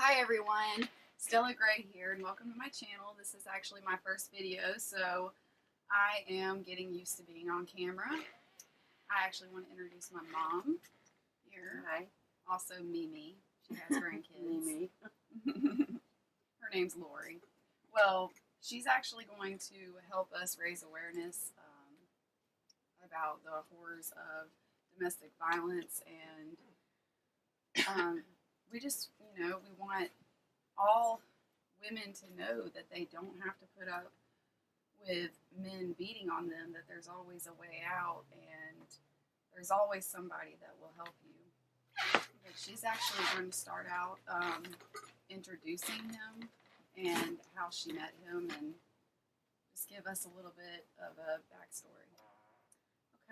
Hi everyone, Stella Gray here and welcome to my channel. This is actually my first video, so I am getting used to being on camera. I actually want to introduce my mom here. Hi. Also Mimi. She has grandkids. Mimi. Her name's Lori. Well, she's actually going to help us raise awareness about the horrors of domestic violence and we just, we want all women to know that they don't have to put up with men beating on them, that there's always a way out and there's always somebody that will help you. But she's actually going to start out introducing him and how she met him and just give us a little bit of a backstory.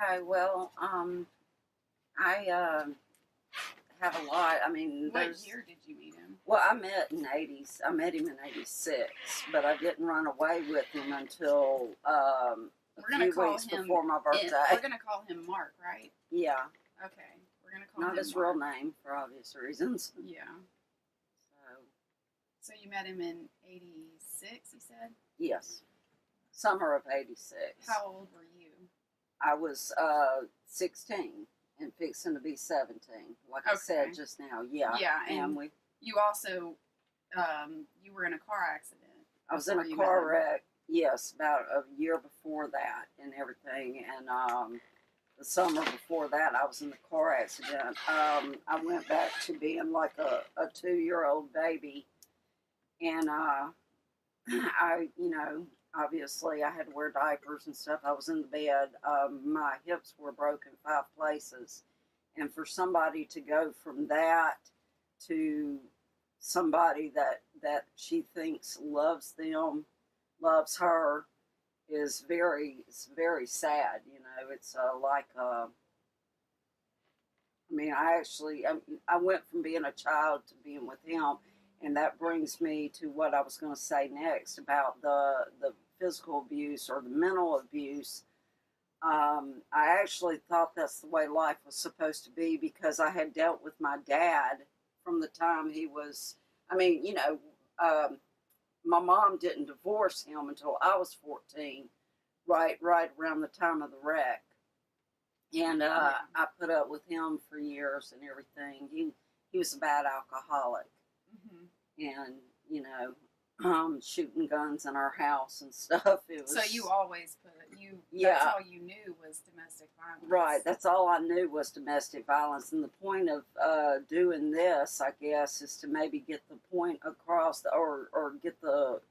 Okay, well, I have a lot. I mean, What year did you meet him? Well, I met in '80s. I met him in '86, but I didn't run away with him until a few weeks before my birthday. We're gonna call him Mark, right? Yeah. Okay, we're gonna call him Not his Mark. real name for obvious reasons. Yeah. So you met him in '86, you said? Yes. Summer of '86. How old were you? I was 16 and fixing to be 17. Like I said just now. Yeah. Yeah, and you also you were in a car accident. I was in a car wreck. Yes, about a year before that and everything. And the summer before that, I was in the car accident. I went back to being like a 2-year-old baby. And obviously I had to wear diapers and stuff. I was in the bed. My hips were broken 5 places. And for somebody to go from that to somebody that she thinks loves them, loves her, is very sad. It's I went from being a child to being with him. And that brings me to what I was going to say next about the physical abuse or the mental abuse. I actually thought that's the way life was supposed to be because I had dealt with my dad from the time he was, my mom didn't divorce him until I was 14, right around the time of the wreck. And I put up with him for years and everything. He was a bad alcoholic. And, shooting guns in our house and stuff. So you always that's all you knew was domestic violence. Right, that's all I knew was domestic violence. And the point of doing this, I guess, is to maybe get the point across or get the,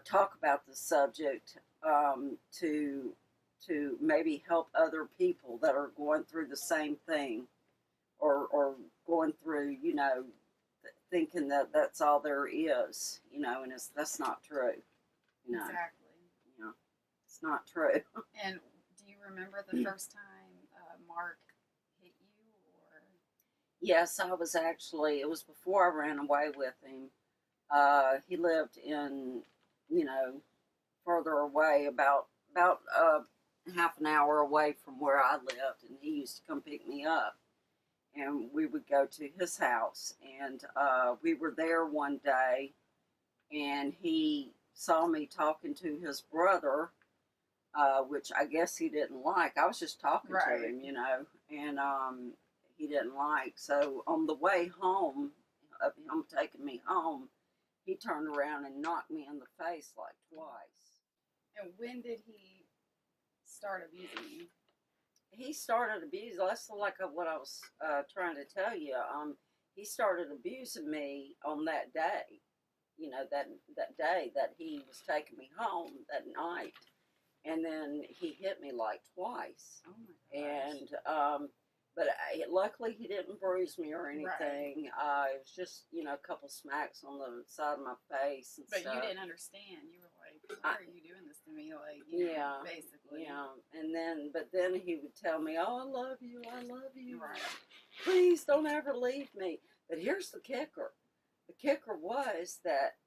talk about the subject to maybe help other people that are going through the same thing or going through, thinking that that's all there is, and that's not true. Exactly. It's not true. And do you remember the first time Mark hit you? Or Yes, I was actually. It was before I ran away with him. He lived in, further away, about half an hour away from where I lived, and he used to come pick me up. And we would go to his house, and we were there one day, and he saw me talking to his brother, which I guess he didn't like. I was just talking to him, and he didn't like. So on the way home, of him taking me home, he turned around and knocked me in the face like twice. And when did he start abusing you? He started abusing. That's like what I was trying to tell you. He started abusing me on that day. That day that he was taking me home that night, and then he hit me like twice. Oh my gosh! And but luckily he didn't bruise me or anything. Right. It was just a couple smacks on the side of my face and but stuff. You didn't understand. You were like, "Why are you doing this to me?" Like, basically. Yeah. And but then he would tell me, "Oh, I love you. I love you. Right. Please don't ever leave me." But here's the kicker. The kicker was that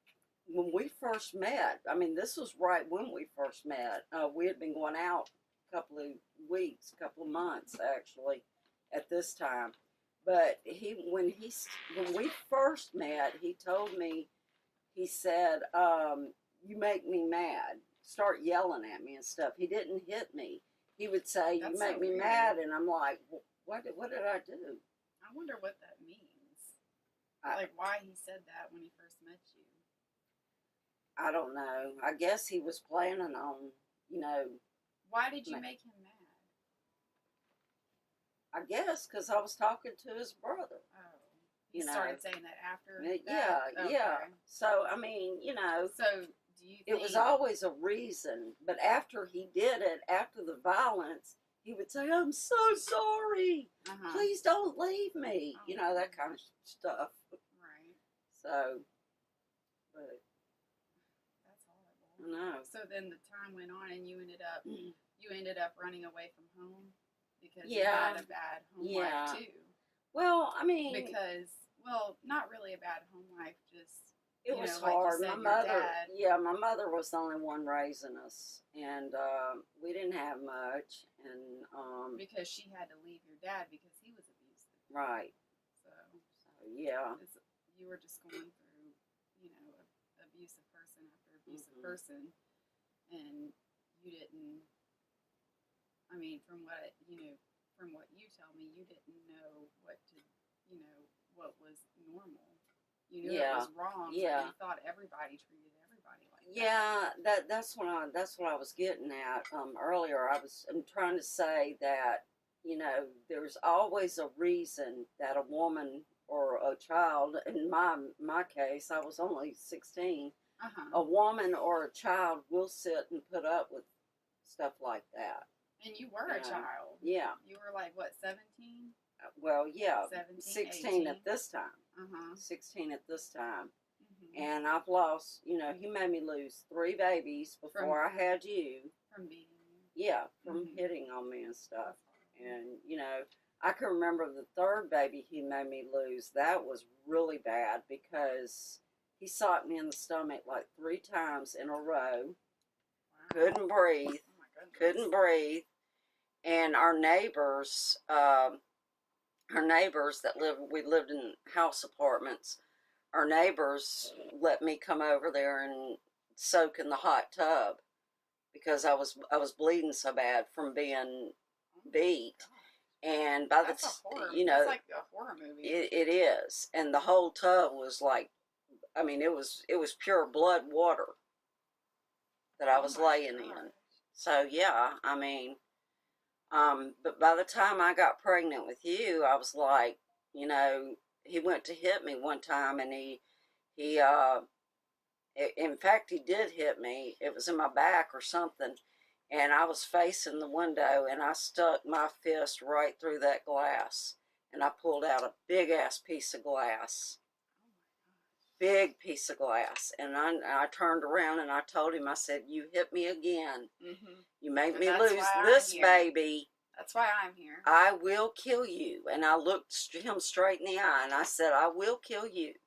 when we first met, this was right when we first met. We had been going out a couple of weeks, couple of months actually, at this time. But when we first met, he told me, he said, "You make me mad." Start yelling at me and stuff. He didn't hit me. He would say, That's "You make so me weird. mad," and I'm like, "What did I do?" I wonder what that means. I, Like why he said that when he first met you. I don't know. I guess he was planning on, you know. Why did you make him mad? I guess because I was talking to his brother. Oh, he started saying that after that? Yeah, Okay. yeah. So I mean, you know. So do you think it was always a reason, but after he did it, after the violence, he would say, "I'm so sorry. Please don't leave me." Oh, you know, that kind of stuff. Right. So, but that's horrible. I know. So then the time went on, and you ended up running away from home because you Yeah. had a bad home Yeah. life too. Well, I mean, Because not really a bad home life, just it you was know, like you hard. said, My your mother, dad. yeah, my mother was the only one raising us, and we didn't have much, and Because she had to leave your dad because he was abusive. right. So Yeah. you were just going through, you know, abusive person after abusive Mhm. person, and you didn't. I mean, from what you tell me, you didn't know what was normal. You knew it was wrong, so you thought everybody treated everybody like that. Yeah, that's what I was getting at earlier. I'm trying to say that, you know, there's always a reason that a woman or a child, in my case, I was only 16. A woman or a child will sit and put up with stuff like that. And you were a child. Yeah. You were like what, 17? Well, yeah, 17, 16 18? at this time. 16 at this time. And I've lost, you know, he made me lose 3 babies before I had you. From beating you? Yeah, from hitting on me and stuff. And, you know, I can remember the 3rd baby he made me lose. That was really bad because he socked me in the stomach like 3 times in a row. Wow. Couldn't breathe. Oh my goodness. Couldn't breathe. And our neighbors that we lived in house apartments, our neighbors let me come over there and soak in the hot tub because I was bleeding so bad from being beat. And by That's a horror. you know, that's like a horror movie. It is, and the whole tub was like, I mean, it was pure blood water that I was laying in. So yeah, I mean, but by the time I got pregnant with you, I was like, you know, he went to hit me one time, and in fact, he did hit me. It was in my back or something, and I was facing the window, and I stuck my fist right through that glass, and I pulled out a big ass piece of glass. Big piece of glass. And I turned around and I told him, I said, "You hit me again. You make me lose this baby. That's why I'm here. I will kill you." And I looked him straight in the eye and I said, "I will kill you."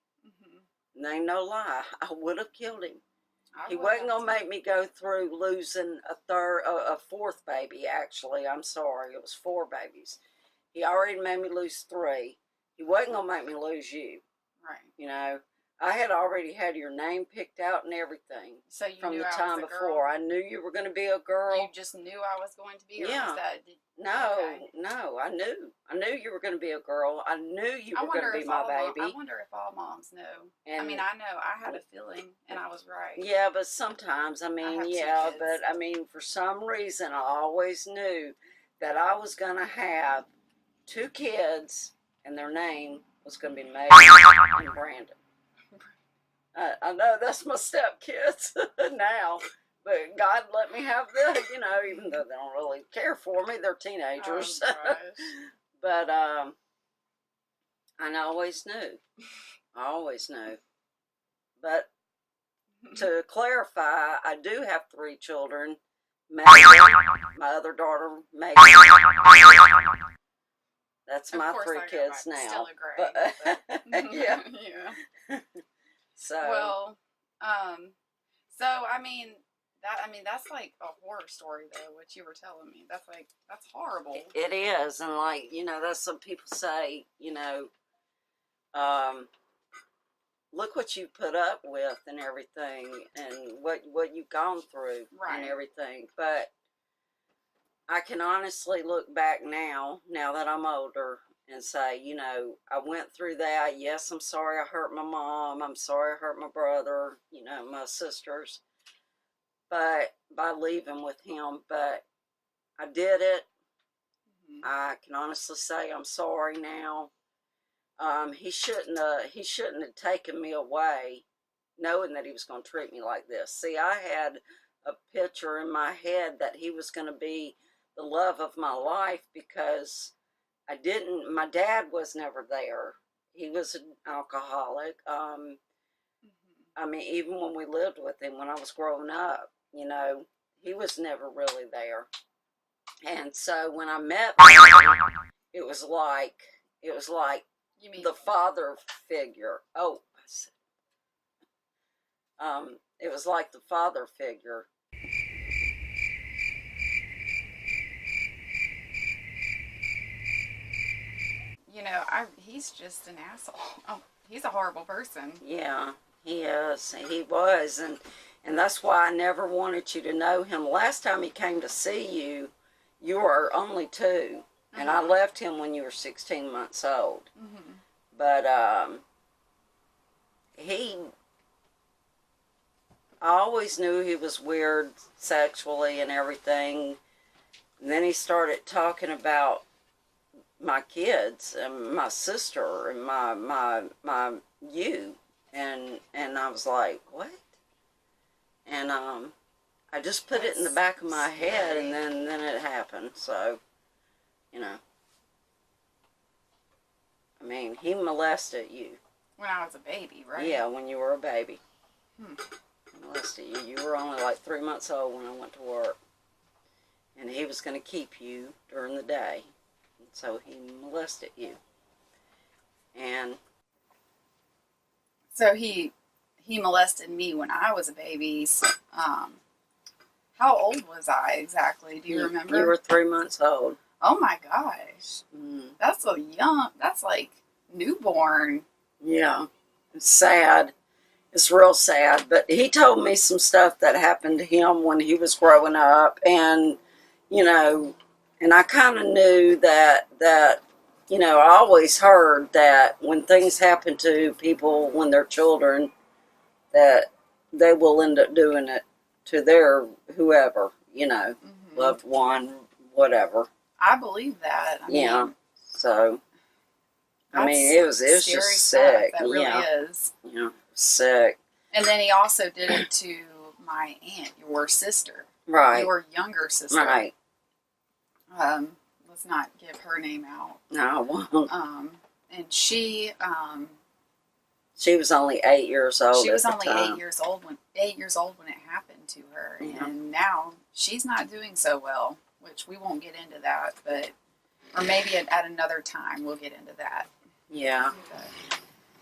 And ain't no lie, I would have killed him. He wasn't going to make me go through losing a 4th baby, actually. I'm sorry, it was 4 babies. He already made me lose 3. He wasn't going to make me lose you. Right. You know, I had already had your name picked out and everything. So you from knew the I time was a before. girl? I knew you were going to be a girl. You just knew I was going to be, or yeah. was that? No, okay. No, I knew you were going to be a girl. I knew you were going to be my baby. I wonder if all moms know. And I mean, I know I had a feeling, and I was right. Yeah, but sometimes, I mean, but I mean, for some reason, I always knew that I was going to have 2 kids, and their name was going to be Megan and Brandon. I know that's my stepkids now. But God let me have you know, even though they don't really care for me, they're teenagers. Oh, but I always knew. I always knew. But to clarify, I do have 3 children. Megan, my other daughter, Megan. That's my 3 kids now. Still a gray. But, yeah. Yeah. So. Well, so I mean, that's like a horror story, though, what you were telling me. That's horrible. It is. And, like, that's what people say, um, look what you put up with and everything, and what you've gone through and everything. But I can honestly look back now that I'm older, and say, I went through that. Yes, I'm sorry I hurt my mom. I'm sorry I hurt my brother, my sisters, but by leaving with him. But I did it. I can honestly say I'm sorry now. He shouldn't have taken me away, knowing that he was going to treat me like this. See, I had a picture in my head that he was going to be the love of my life, because my dad was never there. He was an alcoholic. I mean, even when we lived with him, when I was growing up, he was never really there. And so when I met him, it was like You mean the father figure. Oh, it was like the father figure. he's just an asshole. Oh, he's a horrible person. Yeah, he is. He was, and that's why I never wanted you to know him. Last time he came to see you, you were only 2, and I left him when you were 16 months old. But I always knew he was weird sexually and everything. And then he started talking about my kids and my sister and my you, and I was like, what? And I just put it in the back of my head, and then it happened. So, I mean, he molested you. When I was a baby, right? Yeah, when you were a baby. He molested you. You were only like 3 months old when I went to work. And he was going to keep you during the day. And so he molested you. And so he molested me when I was a baby. So, how old was I exactly? Do you remember? You were 3 months old. Oh my gosh. That's so young. That's like newborn. Yeah. It's sad. It's real sad. But he told me some stuff that happened to him when he was growing up. And, and I kind of knew that, I always heard that when things happen to people when they're children, that they will end up doing it to their whoever, loved one, whatever. I believe that. I mean, so, I mean, it was just sick. That really is. Sick. And then he also did it to my aunt, your sister. Right. Your younger sister. Right. Let's not give her name out. No, I won't. And she was only 8 years old. She was only 8 years old when it happened to her, and now she's not doing so well. Which we won't get into that, or maybe at another time we'll get into that. Yeah. But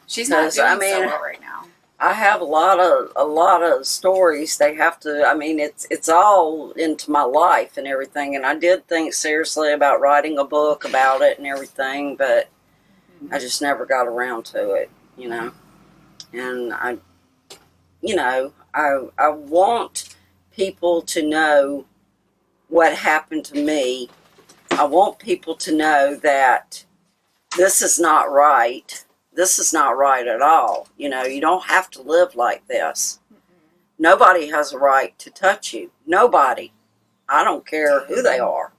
she's not doing so well right now. I have a lot of stories. They have to. I mean, it's all into my life and everything. And I did think seriously about writing a book about it and everything, but I just never got around to it. And I want people to know what happened to me. I want people to know that this is not right. This is not right at all. You don't have to live like this. Nobody has a right to touch you. Nobody. I don't care who they are.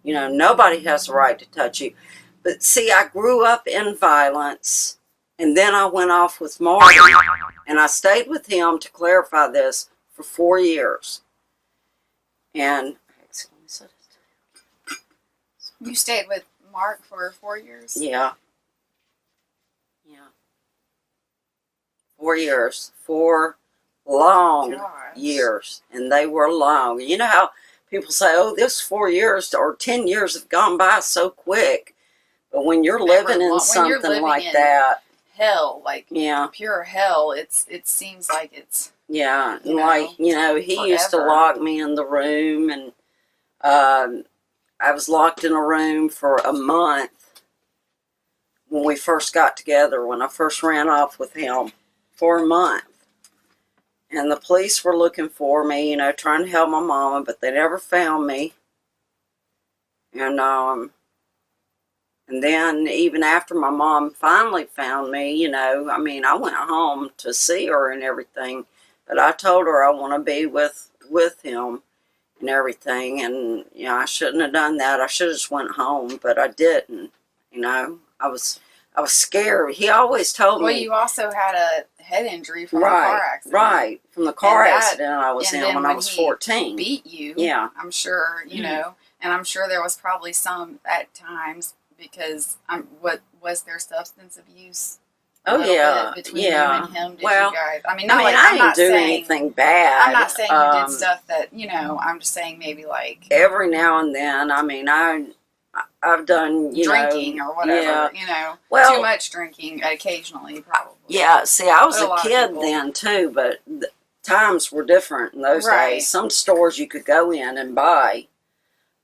Nobody has a right to touch you. But see, I grew up in violence, and then I went off with Marty, and I stayed with him, to clarify this, for 4 years. And you stayed with Mark for 4 years? Yeah. 4 years. 4 long years. And they were long. You know how people say, oh, this 4 years or 10 years have gone by so quick. But when you're living in something like that. Hell, like pure hell, it seems like it's Yeah, and You know, like, he used to forever. lock me in the room, and I was locked in a room for a month when we first got together, when I first ran off with him for a month. And the police were looking for me, trying to help my mama, but they never found me. And then even after my mom finally found me, I went home to see her and everything, but I told her I want to be with him and everything, and I shouldn't have done that. I should have just went home, but I didn't. I was scared. He always told Well, me. you also had a head injury from a Right, car accident. right, from the car And that- accident I was and in then when I was 14. Beat you. Yeah. I'm sure, and I'm sure there was probably some at times because what was there substance abuse? A Oh little yeah, bit between yeah. you and him. Did Well, you guys? I mean, I not like I I'm didn't not do saying anything bad. I'm not saying you did stuff that I'm just saying maybe like Every now and then. I mean, I've done drinking or whatever. Yeah. Well, too much drinking occasionally, probably. Yeah. See, I was But a a lot of kid people- then too, but times were different in those Right. days. Some stores you could go in and buy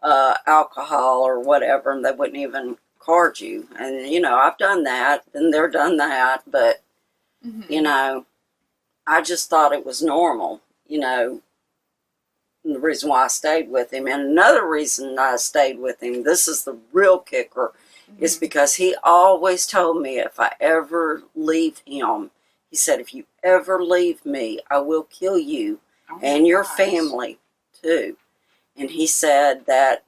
alcohol or whatever, and they wouldn't even card you. And I've done that, and they're done that, but Mhm. I just thought it was normal. And the reason why I stayed with him, and another reason I stayed with him, this is the real kicker, is because he always told me if I ever leave him, he said, if you ever leave me, I will kill you Oh and my your gosh. family too. And he said that,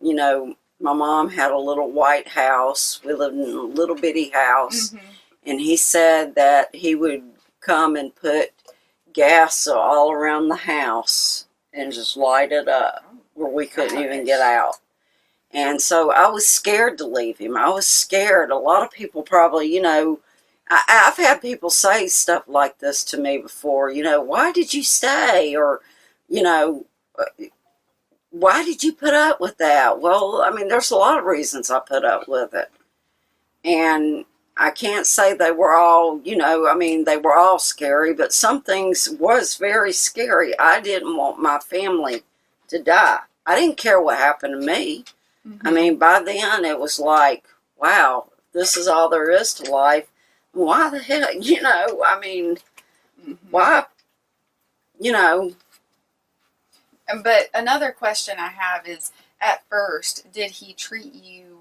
my mom had a little white house. We lived in a little bitty house. Mhm. And he said that he would come and put gas all around the house and just light it up where we couldn't even get out. And so I was scared to leave him. I was scared. A lot of people probably, I've had people say stuff like this to me before, why did you stay? Or, why did you put up with that? Well, I mean, there's a lot of reasons I put up with it. And I can't say they were all, they were all scary, but some things was very scary. I didn't want my family to die. I didn't care what happened to me. I mean, by then it was like, wow, this is all there is to life. Why the hell, why, But another question I have is, at first, did he treat you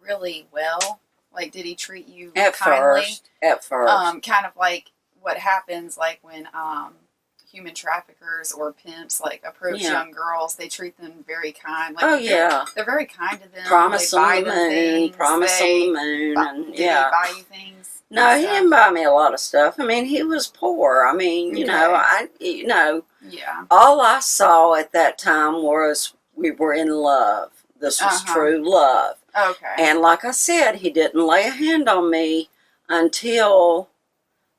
really well? Like, did he treat you kindly? At first. Kind of like what happens, like when human traffickers or pimps approach young girls, they treat them very kind. Like, they're very kind to them. Promise they buy on the them moon, things. promise on the moon, and Did they buy you things? No, he didn't buy me a lot of stuff. I mean, he was poor. I mean, Yeah. all I saw at that time was we were in love. This was true love. Okay. And like I said, he didn't lay a hand on me until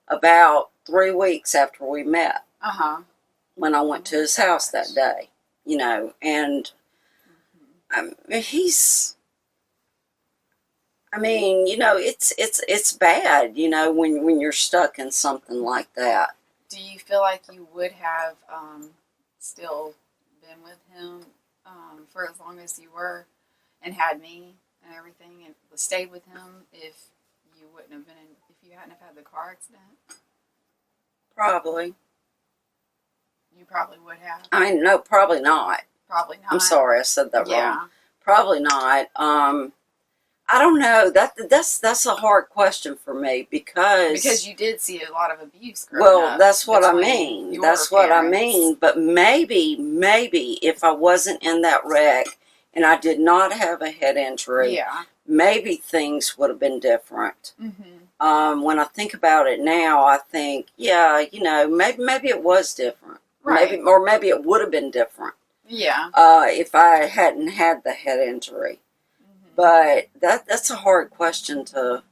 about 3 weeks after we met. When I went to his house that day, and he's. I mean, it's bad, when you're stuck in something like that. Do you feel like you would have still been with him for as long as you were, and had me and everything, and stayed with him if you wouldn't have been if you hadn't have had the car accident? Probably. You probably would have. I mean, no, probably not. Probably not. I'm sorry, I said that Yeah. wrong. Probably not. I don't know. That's a hard question for me because you did see a lot of abuse growing up. That's what I between mean. your That's what I parents. mean. But maybe if I wasn't in that wreck and I did not have a head injury, maybe things would have been different. When I think about it now, I think, maybe it was different. Right. Maybe it would have been different. Yeah. If I hadn't had the head injury. But that's a hard question to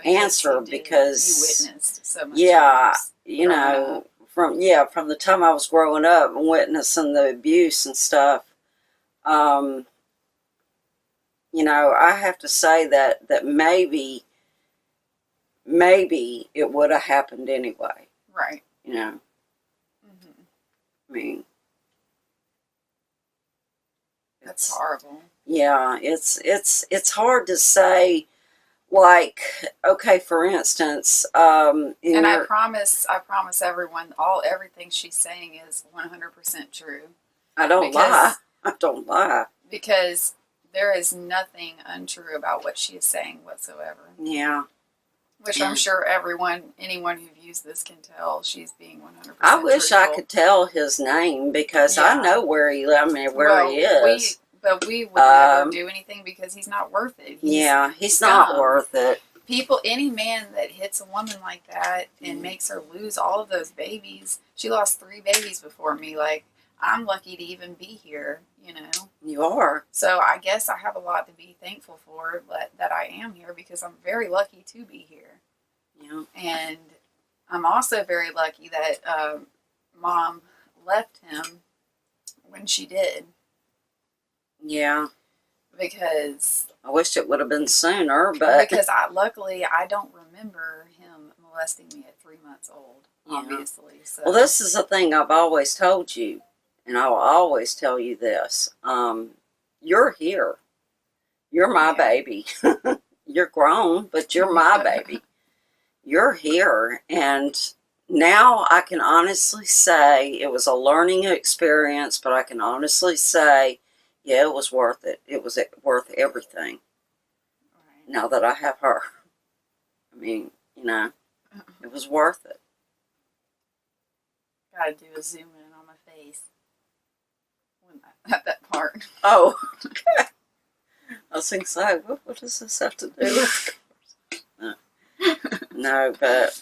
answer because you witnessed so much. From the time I was growing up and witnessing the abuse and stuff, I have to say that maybe it would have happened anyway. Right. I mean, That's horrible. Yeah, it's hard to say. Like, okay, for instance, in And your, I promise everyone, everything she's saying is 100% true. I don't lie. Because I don't lie. because there is nothing untrue about what she is saying whatsoever. Yeah. Which Yeah. I'm sure anyone who views this can tell she's being 100% I wish truthful. I could tell his name because I Yeah. know where he is. We would never do anything because he's not worth it. He's not dumb. worth it. Any man that hits a woman like that and makes her lose all of those babies, she lost 3 babies before me. Like, I'm lucky to even be here, you know. You are. So I guess I have a lot to be thankful for that I am here because I'm very lucky to be here. Yeah. And I'm also very lucky that Mom left him when she did. Yeah. Because I wish it would have been sooner, but because luckily I don't remember him molesting me at 3 months old. Yeah. Obviously, so. Well, this is the thing I've always told you, and I will always tell you this. You're here. You're my baby. You're grown, but you're my baby. You're here, and now I can honestly say it was a learning experience, but I can honestly say, yeah, it was worth it. It was worth everything. Right. Now that I have her. I mean, you know, it was worth it. Gotta do a zoom in on my face. At that part. Oh, okay. I was thinking, so, what does this have to do with No, but,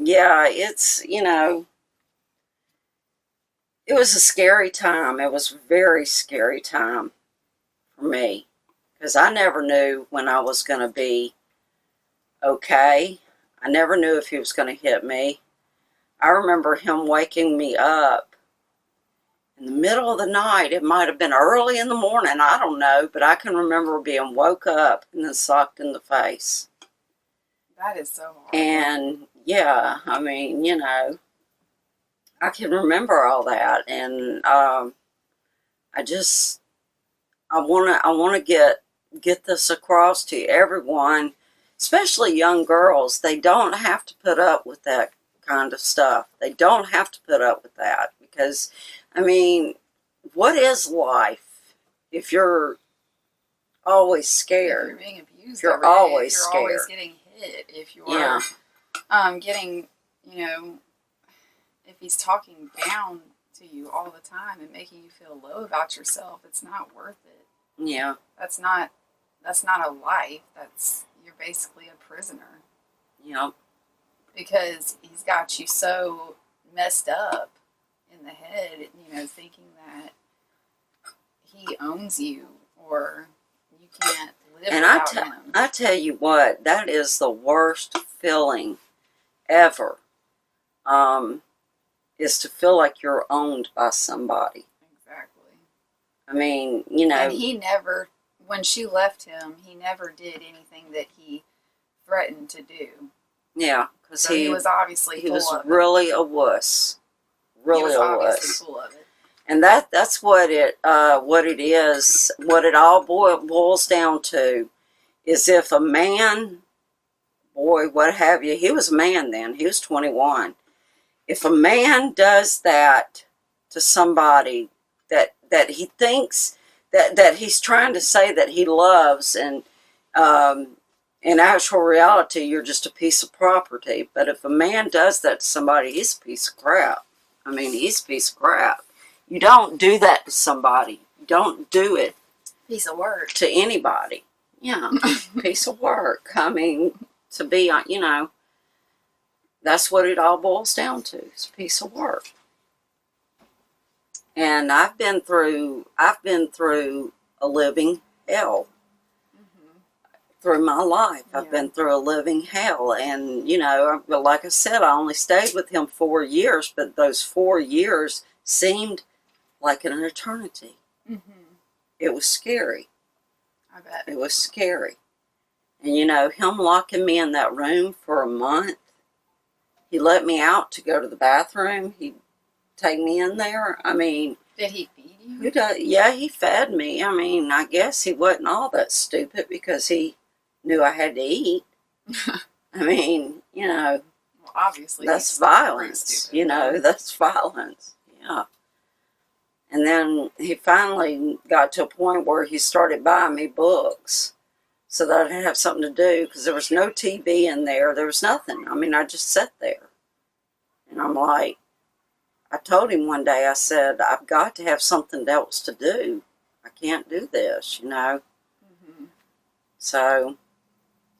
yeah, it's, you know, it was a scary time. It was a very scary time for me because I never knew when I was going to be okay. I never knew if he was going to hit me. I remember him waking me up in the middle of the night. It might have been early in the morning. I don't know, but I can remember being woke up and then socked in the face. That is so hard. And yeah, I mean, you know, I can remember all that, and I want to get this across to everyone, especially young girls. They don't have to put up with that kind of stuff. They don't have to put up with that because, I mean, what is life if you're always scared? If you're being abused, if you're always if you're scared. always getting hit, if you're getting, you know, if he's talking down to you all the time and making you feel low about yourself, it's not worth it. Yeah. That's not a life. You're basically a prisoner. Yeah. Because he's got you so messed up in the head, you know, thinking that he owns you or you can't live without him. I tell you what, that is the worst feeling ever. Is to feel like you're owned by somebody. Exactly. I mean, you know. And when she left him, he never did anything that he threatened to do. Yeah, because so he was obviously he was really a wuss. Really he was a wuss. Obviously full of it. And that's what it is. What it all boils down to is if a man, boy, what have you, he was a man then. He was 21. If a man does that to somebody that he thinks that he's trying to say that he loves, and in actual reality, you're just a piece of property. But if a man does that to somebody, he's a piece of crap. I mean, he's a piece of crap. You don't do that to somebody. You don't do it. Piece of work. To anybody. Yeah, piece of work. I mean, to be, you know, that's what it all boils down to. It's a piece of work. And I've been through a living hell. Mm-hmm. Through my life. Yeah. I've been through a living hell. And, you know, like I said, I only stayed with him 4 years, but those 4 years seemed like an eternity. Mm-hmm. It was scary. I bet. It was scary. And, you know, him locking me in that room for a month, he let me out to go to the bathroom. He take me in there. I mean, did he feed you? who does? Yeah, he fed me. I mean, I guess he wasn't all that stupid because he knew I had to eat. I mean, you know, Well, obviously that's he's pretty violence. stupid, You know, though. that's violence. Yeah. And then he finally got to a point where he started buying me books so that I'd have something to do because there was no TV in there. There was nothing. I mean, I just sat there. And I'm like, I told him one day, I said, I've got to have something else to do. I can't do this, you know. Mm-hmm. So.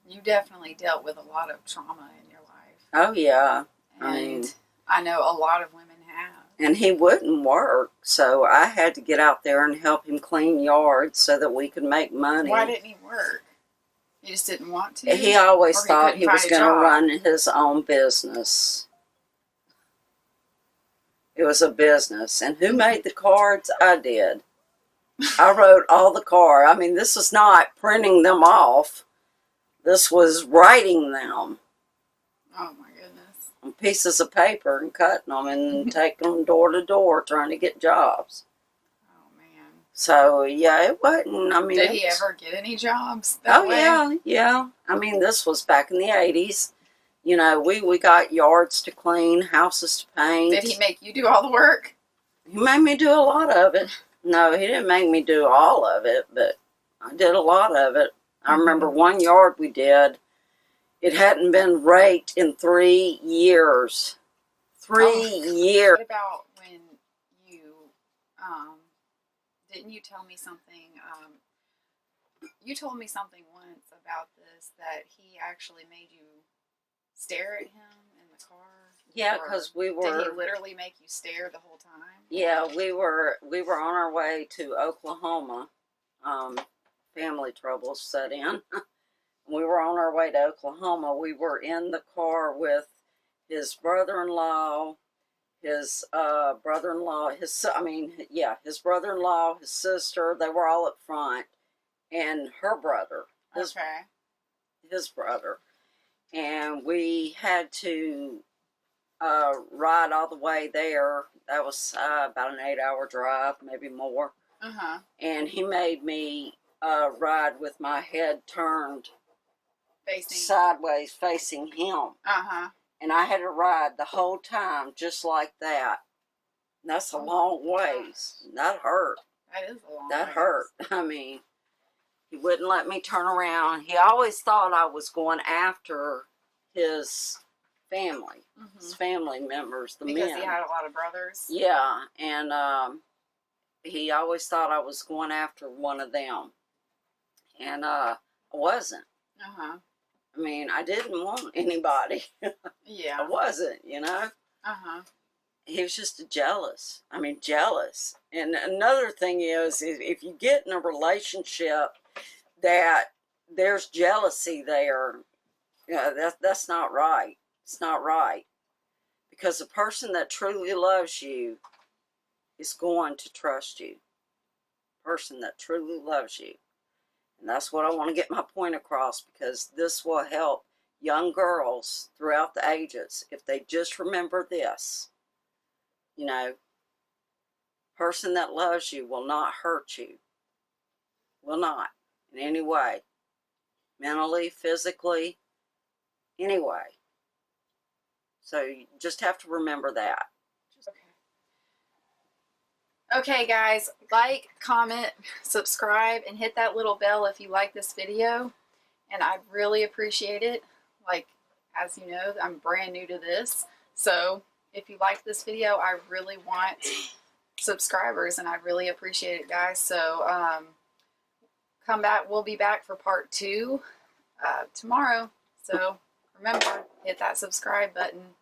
You definitely dealt with a lot of trauma in your life. Oh, yeah. And I know a lot of women have. And he wouldn't work, so I had to get out there and help him clean yards so that we could make money. Why didn't he work? He just didn't want to? He always thought he was going to job? run his own business. It was a business. And who made the cards? I did. I wrote all the cards. I mean, this was not printing them off. This was writing them. Oh, my goodness. On pieces of paper and cutting them and taking them door to door trying to get jobs. Oh, man. So, yeah, it wasn't, I mean. Did he ever get any jobs Oh, yeah, yeah. I mean, this was back in the 80s. You know, we got yards to clean, houses to paint. Did he make you do all the work? He made me do a lot of it. No, he didn't make me do all of it, but I did a lot of it. I remember one yard we did. It hadn't been raked in 3 years. 3 years. What about when you, didn't you tell me something, you told me something once about this, that he actually made you stare at him in the car? Yeah, because we were. Did he literally make you stare the whole time? Yeah, we were on our way to Oklahoma. Family troubles set in. We were on our way to Oklahoma. We were in the car with his brother-in-law, his brother-in-law, his brother-in-law, his sister. They were all up front, and her brother, his brother, and we had to ride all the way there. That was about an 8-hour drive, maybe more. And he made me ride with my head turned sideways, facing him. And I had to ride the whole time just like that. And that's a long ways. That hurt. That is a long That ways. hurt. I mean, he wouldn't let me turn around. He always thought I was going after his family, his family members, the men. Because he had a lot of brothers? Yeah, and he always thought I was going after one of them. And I wasn't. I mean, I didn't want anybody. Yeah. I wasn't, you know? He was just jealous. I mean, jealous. And another thing is if you get in a relationship that there's jealousy there, that's not right. It's not right. Because the person that truly loves you is going to trust you. Person that truly loves you. And that's what I want to get my point across, because this will help young girls throughout the ages if they just remember this. You know, person that loves you will not hurt you. Will not in any way. Mentally, physically, any way. So you just have to remember that. Okay, guys, like, comment, subscribe, and hit that little bell if you like this video. And I'd really appreciate it. Like, as you know, I'm brand new to this. So if you like this video, I really want subscribers, and I'd really appreciate it, guys. So come back. We'll be back for part 2 tomorrow. So remember, hit that subscribe button.